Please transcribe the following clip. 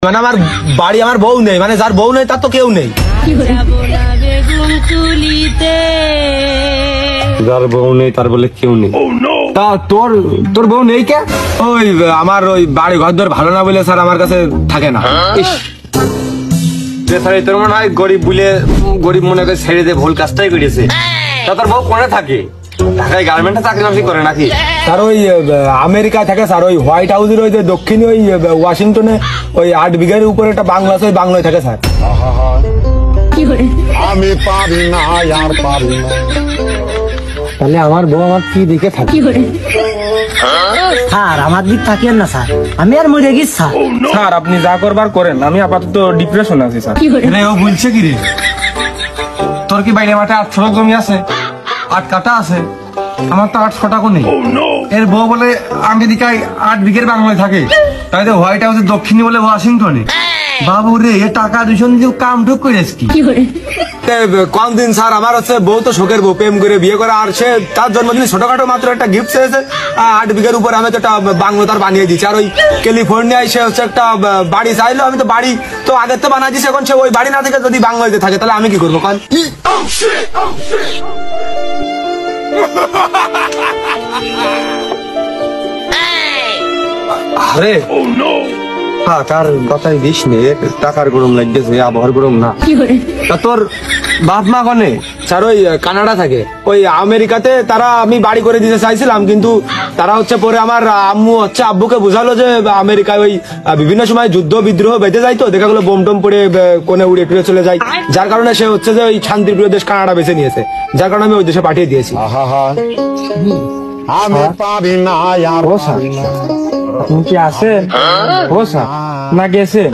মানে আমার বাড়ি আমার বউ নেই, মানে যার বউ নেই তার তো কেউ নেই। যার বউ নেই তার বলে কেউ নেই। তা তোর বউ নেই কে? ওই আমার ওই বাড়ি ঘর দর ভালো না বলে স্যার আমার কাছে থাকে না। স্যার তোর মনে হয় গরিব মনে করে ছেড়ে দিয়ে ভুল কাজটাই করেছে। তা তোর বউ কোনে থাকে? ঢাকায় গার্মেন্টে চাকরি বাকরি করে নাকি? স্যার ওই আমেরিকায় থাকে স্যার, ওই হোয়াইট হাউসের ওই যে দক্ষিণে ওই ওয়াশিংটনে ওই 8 বিঘার উপরে একটা বাংলা আছে, ওই বাংলায় থাকে স্যার। আমি পারি না আর পারি না। তাহলে আমার বউ আমার কি দিকে থাকে? স্যার আমার দিক থাকিয়েন না স্যার, আমি আর মরে গেছি স্যার। স্যার আপনি যা করবার করেন, আমি আপাতত ডিপ্রেশন আছি স্যার। ও বলছে কি রে, তোর কি বাইরে মাঠে 8 শতক জমি আছে, 8 কাটা আছে, আমার তো 8 শতকও নেই। এর বউ বলে আমেরিকায় 8 বিঘের বাংলায় থাকে, তাই তো হোয়াইট হাউসের দক্ষিণে বলে ওয়াশিংটনে। বাবু রে, এ টাকা দূষণ দিয়ে কাম ঠুক করে কোন দিন স্যার আমার হচ্ছে বউ তো শোকের বউ, প্রেম করে বিয়ে করে, আর সে তার জন্মদিনে ছোটখাটো মাত্র একটা গিফট চেয়েছে 8 বিঘের উপর, আমি তো একটা বাংলো তার বানিয়ে দিচ্ছি। আর ওই ক্যালিফোর্নিয়ায় সে হচ্ছে একটা বাড়ি চাইলো, আমি তো বাড়ি তো আগের তো বানাই দিচ্ছি, এখন সে ওই বাড়ি না থেকে যদি বাংলাতে থাকে তাহলে আমি কি করবো কান? আরে টাকার কথাই দিস নে, টাকার গরম লাগতেছে, আবহাওয়ার গরম না। তা তোর বাপ মা কনে? স্যার ওই কানাডা থাকে, ওই আমেরিকাতে তারা আমি বাড়ি করে দিতে চাইছিলাম, কিন্তু তারা হচ্ছে পরে আমার আম্মু হচ্ছে আব্বুকে বুঝালো যে আমেরিকায় ওই বিভিন্ন সময় যুদ্ধ বিদ্রোহ বেঁধে যায়, তো দেখা গেলো বোম টোম পড়ে কোনে উড়ে টুড়ে চলে যায়, যার কারণে সে হচ্ছে যে ওই শান্তিপ্রিয় দেশ কানাডা বেছে নিয়েছে, যার কারণে আমি ওই দেশে পাঠিয়ে দিয়েছি। আমি পারি না আর পারি না। আপনি কি আছেন? ও স্যার না গেছেন?